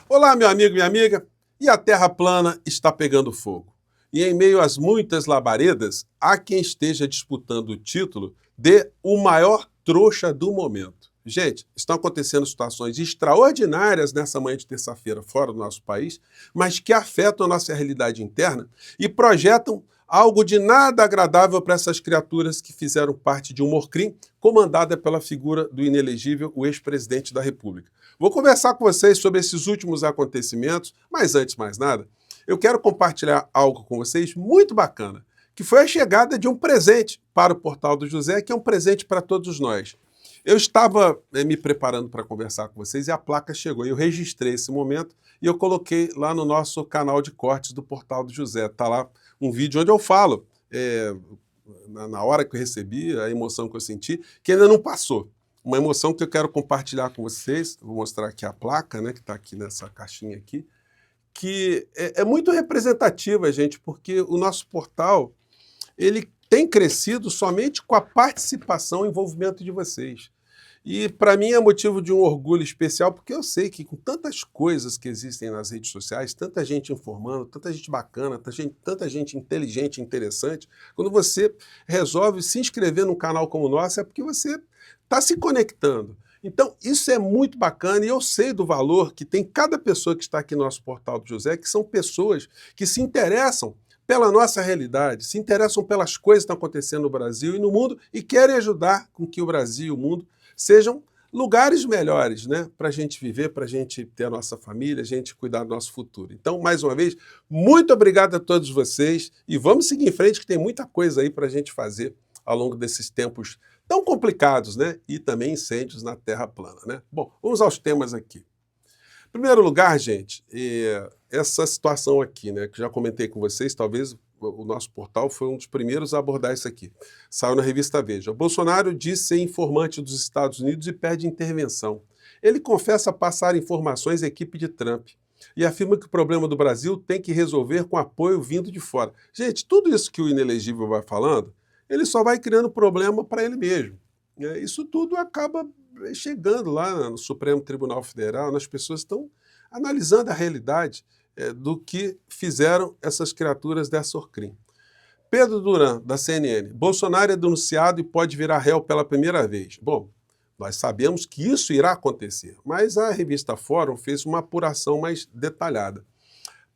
Olá, meu amigo, minha amiga. E a Terra plana está pegando fogo. E em meio às muitas labaredas, há quem esteja disputando o título de o maior trouxa do momento. Gente, estão acontecendo situações extraordinárias nessa manhã de terça-feira fora do nosso país, mas que afetam a nossa realidade interna e projetam algo de nada agradável para essas criaturas que fizeram parte de um Morcrim comandada pela figura do inelegível, o ex-presidente da República. Vou conversar com vocês sobre esses últimos acontecimentos, mas antes de mais nada, eu quero compartilhar algo com vocês muito bacana, que foi a chegada de um presente para o Portal do José, que é um presente para todos nós. Eu estava me preparando para conversar com vocês e a placa chegou. Eu registrei esse momento e eu coloquei lá no nosso canal de cortes do Portal do José. Está lá um vídeo onde eu falo, na hora que eu recebi, a emoção que eu senti, que ainda não passou. Uma emoção que eu quero compartilhar com vocês, vou mostrar aqui a placa, né, que está aqui nessa caixinha aqui, que é muito representativa, gente, porque o nosso portal, ele tem crescido somente com a participação e envolvimento de vocês. E para mim é motivo de um orgulho especial, porque eu sei que com tantas coisas que existem nas redes sociais, tanta gente informando, tanta gente bacana, tanta gente inteligente, interessante, quando você resolve se inscrever num canal como o nosso, é porque você está se conectando. Então, isso é muito bacana e eu sei do valor que tem cada pessoa que está aqui no nosso Portal do José, que são pessoas que se interessam pela nossa realidade, se interessam pelas coisas que estão acontecendo no Brasil e no mundo e querem ajudar com que o Brasil e o mundo sejam lugares melhores, né? Para a gente viver, para a gente ter a nossa família, a gente cuidar do nosso futuro. Então, mais uma vez, muito obrigado a todos vocês e vamos seguir em frente que tem muita coisa aí para a gente fazer ao longo desses tempos tão complicados, né? E também incêndios na Terra plana, né? Bom, vamos aos temas aqui. Em primeiro lugar, gente, essa situação aqui, né? Que já comentei com vocês, talvez o nosso portal foi um dos primeiros a abordar isso aqui. Saiu na revista Veja. Bolsonaro diz ser informante dos Estados Unidos e pede intervenção. Ele confessa passar informações à equipe de Trump e afirma que o problema do Brasil tem que resolver com apoio vindo de fora. Gente, tudo isso que o inelegível vai falando, ele só vai criando problema para ele mesmo. Isso tudo acaba chegando lá no Supremo Tribunal Federal, as pessoas estão analisando a realidade do que fizeram essas criaturas dessa Orcrim. Pedro Duran, da CNN. Bolsonaro é denunciado e pode virar réu pela primeira vez. Bom, nós sabemos que isso irá acontecer, mas a revista Fórum fez uma apuração mais detalhada.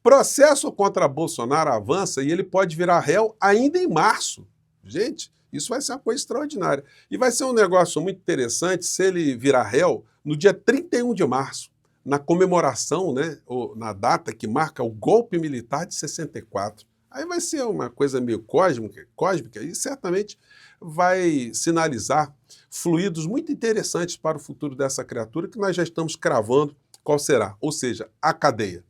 Processo contra Bolsonaro avança e ele pode virar réu ainda em março. Gente, isso vai ser uma coisa extraordinária. E vai ser um negócio muito interessante se ele virar réu no dia 31 de março, na comemoração, né, ou na data que marca o golpe militar de 64. Aí vai ser uma coisa meio cósmica e certamente vai sinalizar fluidos muito interessantes para o futuro dessa criatura que nós já estamos cravando qual será, ou seja, a cadeia.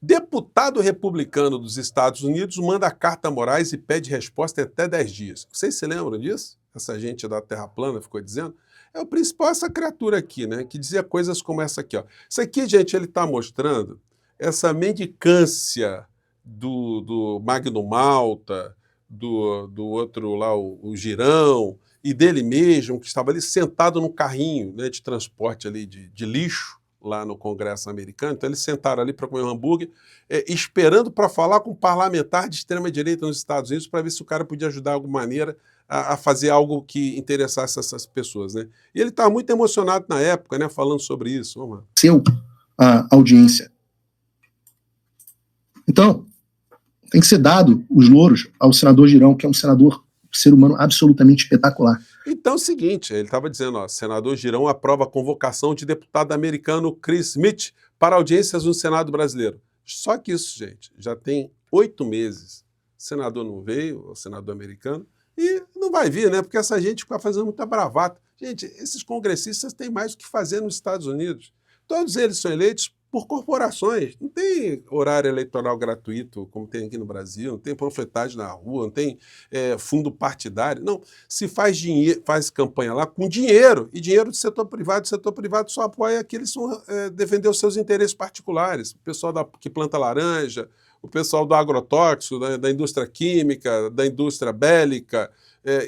Deputado republicano dos Estados Unidos manda carta a Moraes e pede resposta em até 10 dias. Vocês se lembram disso? Essa gente da Terra plana ficou dizendo. É o principal essa criatura aqui, né? Que dizia coisas como essa aqui, ó. Isso aqui, gente, ele está mostrando essa mendicância do Magno Malta, do outro lá, o Girão, e dele mesmo, que estava ali sentado num carrinho, né, de transporte ali de lixo, lá no Congresso americano. Então eles sentaram ali para comer um hambúrguer, esperando para falar com um parlamentar de extrema-direita nos Estados Unidos para ver se o cara podia ajudar de alguma maneira a fazer algo que interessasse essas pessoas, né? E ele estava muito emocionado na época, né, falando sobre isso. Vamos lá. Seu a audiência. Então, tem que ser dado os louros ao senador Girão, que é um senador, ser humano absolutamente espetacular. Então é o seguinte, ele estava dizendo, ó, senador Girão aprova a convocação de deputado americano Chris Smith para audiências no Senado brasileiro. Só que isso, gente, já tem 8 meses. O senador não veio, o senador americano, e não vai vir, né? Porque essa gente fica fazendo muita bravata. Gente, esses congressistas têm mais o que fazer nos Estados Unidos. Todos eles são eleitos por corporações. Não tem horário eleitoral gratuito, como tem aqui no Brasil, não tem panfletagem na rua, não tem fundo partidário. Não, se faz dinheiro, faz campanha lá com dinheiro, e dinheiro do setor privado. O setor privado só apoia aqueles que vão defender os seus interesses particulares. O pessoal que planta laranja, o pessoal do agrotóxico, da indústria química, da indústria bélica,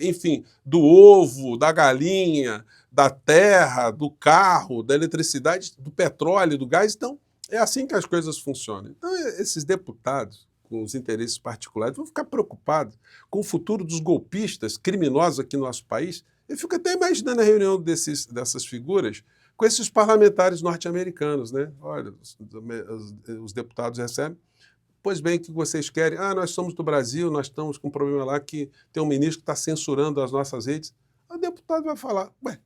enfim, do ovo, da galinha, da terra, do carro, da eletricidade, do petróleo, do gás. Então, É assim que as coisas funcionam. Então, esses deputados, com os interesses particulares, vão ficar preocupados com o futuro dos golpistas criminosos aqui no nosso país. Eu fico até imaginando a reunião dessas figuras com esses parlamentares norte-americanos, né? Olha, os deputados recebem. Pois bem, o que vocês querem? Ah, nós somos do Brasil, nós estamos com um problema lá que tem um ministro que está censurando as nossas redes. O deputado vai falar, ué,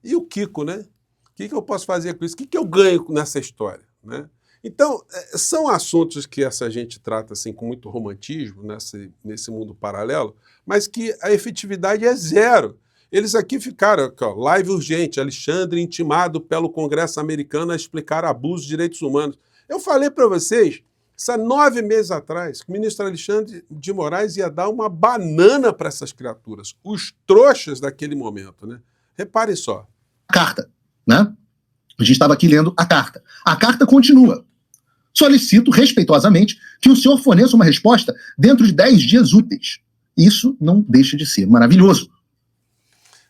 e o Kiko, né? O que eu posso fazer com isso? O que eu ganho nessa história, né? Então, são assuntos que essa gente trata assim, com muito romantismo nesse mundo paralelo, mas que a efetividade é zero. Eles aqui ficaram, aqui, ó, live urgente, Alexandre intimado pelo Congresso americano a explicar abusos de direitos humanos. Eu falei para vocês, isso há 9 meses atrás, que o ministro Alexandre de Moraes ia dar uma banana para essas criaturas, os trouxas daquele momento, né? Reparem só. Carta, né? A gente estava aqui lendo a carta. A carta continua. Solicito respeitosamente que o senhor forneça uma resposta dentro de 10 dias úteis. Isso não deixa de ser maravilhoso.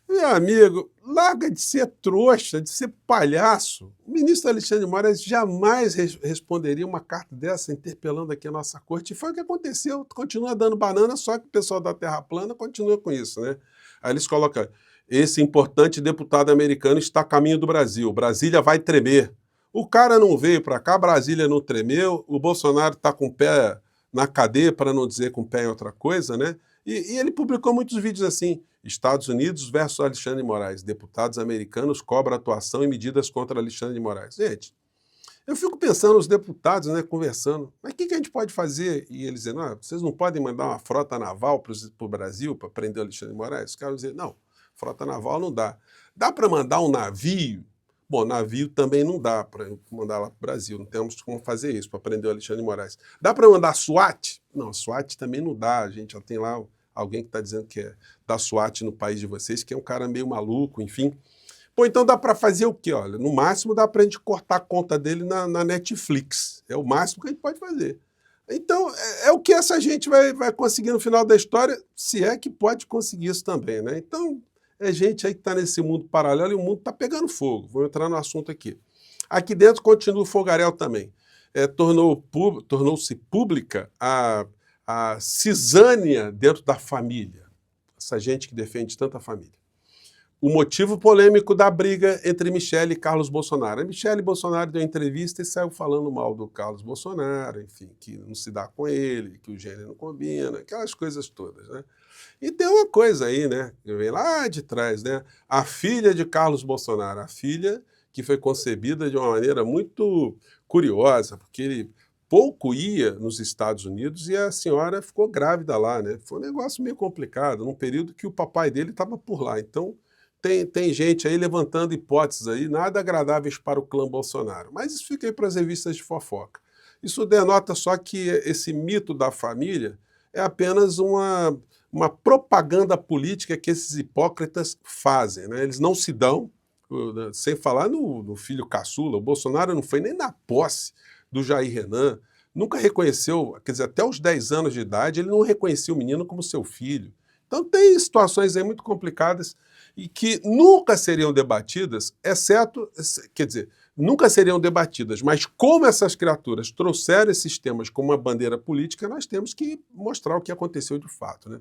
Meu amigo, larga de ser trouxa, de ser palhaço. O ministro Alexandre de Moraes jamais responderia uma carta dessa interpelando aqui a nossa corte. E foi o que aconteceu. Continua dando banana, só que o pessoal da Terra Plana continua com isso, né? Aí eles colocam, esse importante deputado americano está a caminho do Brasil. Brasília vai tremer. O cara não veio para cá, Brasília não tremeu, o Bolsonaro está com o pé na cadeia, para não dizer com o pé em outra coisa, né? E ele publicou muitos vídeos assim, Estados Unidos versus Alexandre de Moraes, deputados americanos cobram atuação e medidas contra Alexandre de Moraes. Gente, eu fico pensando, os deputados, né, conversando, mas o que a gente pode fazer? E eles dizendo, vocês não podem mandar uma frota naval para o Brasil para prender o Alexandre de Moraes? Os caras dizem, não, frota naval não dá. Dá para mandar um navio? Bom, navio também não dá para mandar lá para o Brasil, não temos como fazer isso para prender o Alexandre de Moraes. Dá para mandar SWAT? Não, SWAT também não dá, a gente já tem lá alguém que está dizendo que é da SWAT no país de vocês, que é um cara meio maluco, enfim. Pô, então dá para fazer o quê? Olha, no máximo dá para a gente cortar a conta dele na Netflix, é o máximo que a gente pode fazer. Então, é o que essa gente vai conseguir no final da história, se é que pode conseguir isso também, né? Então, é gente aí que está nesse mundo paralelo e o mundo está pegando fogo. Vou entrar no assunto aqui. Aqui dentro continua o fogaréu também. Tornou-se pública a cisânia dentro da família. Essa gente que defende tanta família. O motivo polêmico da briga entre Michele e Carlos Bolsonaro. A Michele Bolsonaro deu entrevista e saiu falando mal do Carlos Bolsonaro, enfim, que não se dá com ele, que o gênero não combina, aquelas coisas todas, né? E tem uma coisa aí, né, que vem lá de trás, né? A filha de Carlos Bolsonaro, a filha que foi concebida de uma maneira muito curiosa, porque ele pouco ia nos Estados Unidos e a senhora ficou grávida lá, né? Foi um negócio meio complicado, num período que o papai dele estava por lá. Então, tem gente aí levantando hipóteses aí, nada agradáveis para o clã Bolsonaro. Mas isso fica aí para as revistas de fofoca. Isso denota só que esse mito da família é apenas uma propaganda política que esses hipócritas fazem, né? Eles não se dão, sem falar no filho caçula. O Bolsonaro não foi nem na posse do Jair Renan, nunca reconheceu, quer dizer, até os 10 anos de idade, ele não reconhecia o menino como seu filho. Então tem situações aí muito complicadas e que nunca seriam debatidas, nunca seriam debatidas, mas como essas criaturas trouxeram esses temas como uma bandeira política, nós temos que mostrar o que aconteceu de fato, né?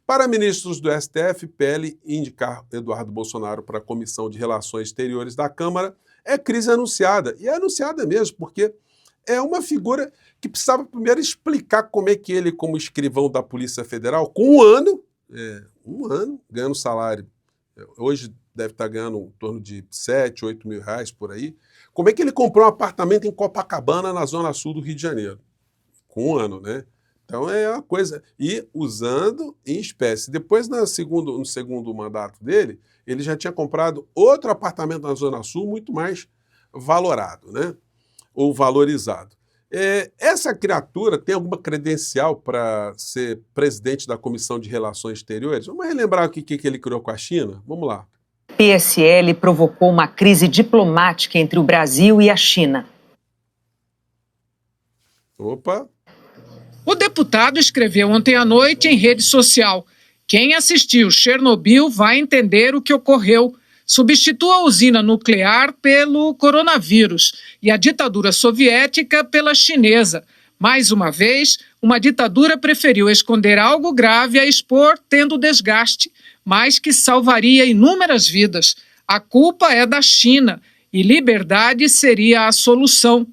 Para ministros do STF, PL indicar Eduardo Bolsonaro para a Comissão de Relações Exteriores da Câmara é crise anunciada. E é anunciada mesmo, porque é uma figura que precisava primeiro explicar como é que ele, como escrivão da Polícia Federal, com um ano, ganhando salário, hoje deve estar ganhando em torno de 7, 8 mil reais por aí, como é que ele comprou um apartamento em Copacabana, na zona sul do Rio de Janeiro? Com um ano, né? Então é uma coisa. E usando em espécie. Depois, no segundo mandato dele, ele já tinha comprado outro apartamento na zona sul, muito mais valorado, né? Ou valorizado. Essa criatura tem alguma credencial para ser presidente da Comissão de Relações Exteriores? Vamos relembrar o que ele criou com a China? Vamos lá. PSL provocou uma crise diplomática entre o Brasil e a China. Opa! O deputado escreveu ontem à noite em rede social: quem assistiu Chernobyl vai entender o que ocorreu. substitua a usina nuclear pelo coronavírus e a ditadura soviética pela chinesa. Mais uma vez, uma ditadura preferiu esconder algo grave a expor, tendo desgaste, mas que salvaria inúmeras vidas. A culpa é da China e liberdade seria a solução.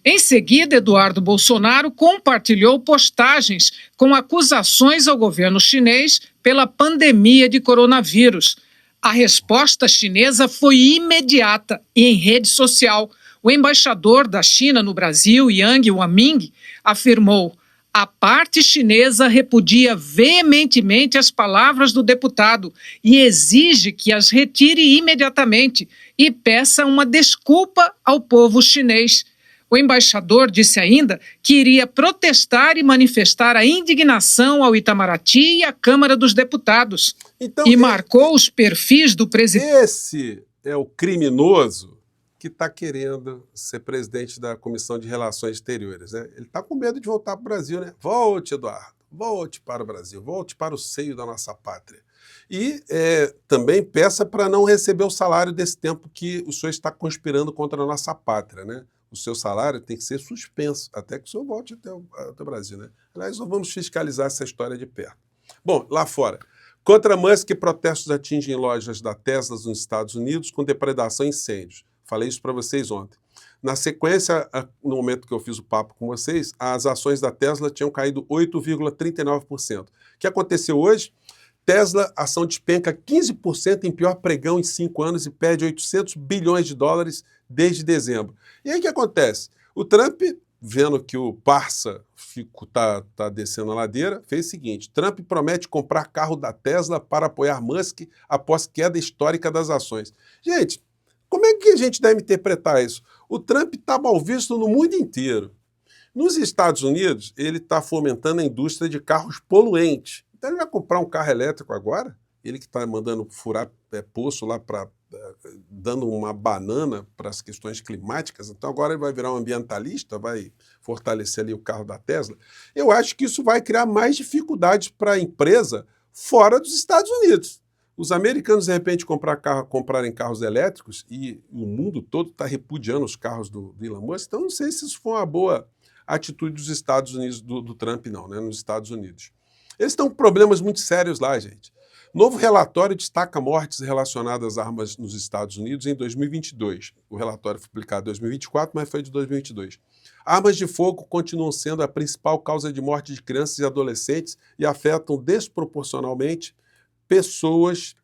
Em seguida, Eduardo Bolsonaro compartilhou postagens com acusações ao governo chinês pela pandemia de coronavírus. A resposta chinesa foi imediata e em rede social. O embaixador da China no Brasil, Yang Waming, afirmou: a parte chinesa repudia veementemente as palavras do deputado e exige que as retire imediatamente e peça uma desculpa ao povo chinês. O embaixador disse ainda que iria protestar e manifestar a indignação ao Itamaraty e à Câmara dos Deputados. Então, E marcou os perfis do presidente. Esse é o criminoso que está querendo ser presidente da Comissão de Relações Exteriores, né? Ele está com medo de voltar para o Brasil, né? Volte, Eduardo, volte para o Brasil, volte para o seio da nossa pátria. E também peça para não receber o salário desse tempo que o senhor está conspirando contra a nossa pátria, né? O seu salário tem que ser suspenso até que o senhor volte até o Brasil, né? Aliás, nós vamos fiscalizar essa história de perto. Bom, lá fora. Contra Musk, protestos atingem lojas da Tesla nos Estados Unidos com depredação e incêndios. Falei isso para vocês ontem. Na sequência, no momento que eu fiz o papo com vocês, as ações da Tesla tinham caído 8,39%. O que aconteceu hoje? Tesla, ação despenca 15% em pior pregão em 5 anos e perde 800 bilhões de dólares desde dezembro. E aí o que acontece? O Trump, vendo que o parça está descendo a ladeira, fez o seguinte: Trump promete comprar carro da Tesla para apoiar Musk após queda histórica das ações. Gente, como é que a gente deve interpretar isso? O Trump está mal visto no mundo inteiro. Nos Estados Unidos, ele está fomentando a indústria de carros poluentes. Então ele vai comprar um carro elétrico agora? Ele que está mandando furar poço lá, dando uma banana para as questões climáticas. Então agora ele vai virar um ambientalista, vai fortalecer ali o carro da Tesla. Eu acho que isso vai criar mais dificuldades para a empresa fora dos Estados Unidos. Os americanos, de repente, comprarem carros elétricos e o mundo todo está repudiando os carros do Elon Musk. Então não sei se isso foi uma boa atitude dos Estados Unidos, do Trump não, né, nos Estados Unidos. Eles estão com problemas muito sérios lá, gente. Novo relatório destaca mortes relacionadas a armas nos Estados Unidos em 2022. O relatório foi publicado em 2024, mas foi de 2022. Armas de fogo continuam sendo a principal causa de morte de crianças e adolescentes e afetam desproporcionalmente pessoas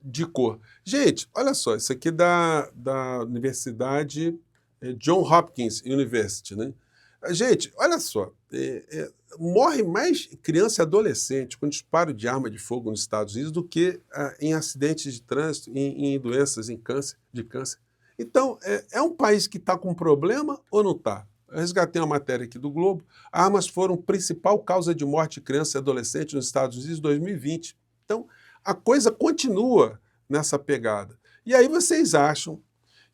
de cor. Gente, olha só, isso aqui é da Universidade John Hopkins University, né? Gente, olha só, morre mais criança e adolescente com disparo de arma de fogo nos Estados Unidos do que em acidentes de trânsito, em doenças de câncer. Então, é um país que está com problema ou não está? Eu resgatei uma matéria aqui do Globo. Armas foram principal causa de morte de criança e adolescente nos Estados Unidos em 2020. Então, a coisa continua nessa pegada. E aí vocês acham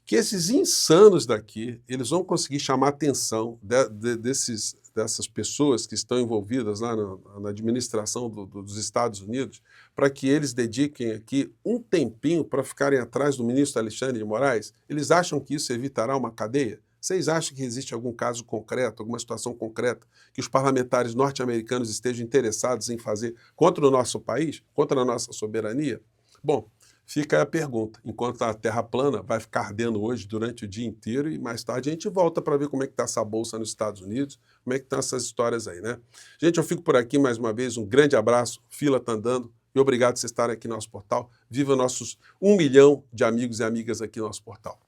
que esses insanos daqui, eles vão conseguir chamar a atenção dessas pessoas que estão envolvidas lá na administração dos Estados Unidos, para que eles dediquem aqui um tempinho para ficarem atrás do ministro Alexandre de Moraes? Eles acham que isso evitará uma cadeia? Vocês acham que existe algum caso concreto, alguma situação concreta que os parlamentares norte-americanos estejam interessados em fazer contra o nosso país, contra a nossa soberania? Bom, fica aí a pergunta. Enquanto a Terra plana vai ficar ardendo hoje durante o dia inteiro e mais tarde a gente volta para ver como é que está essa bolsa nos Estados Unidos, como é que estão essas histórias aí, né? Gente, eu fico por aqui mais uma vez. Um grande abraço. Fila tá andando. E obrigado por vocês estarem aqui no nosso portal. Viva nossos 1 milhão de amigos e amigas aqui no nosso portal.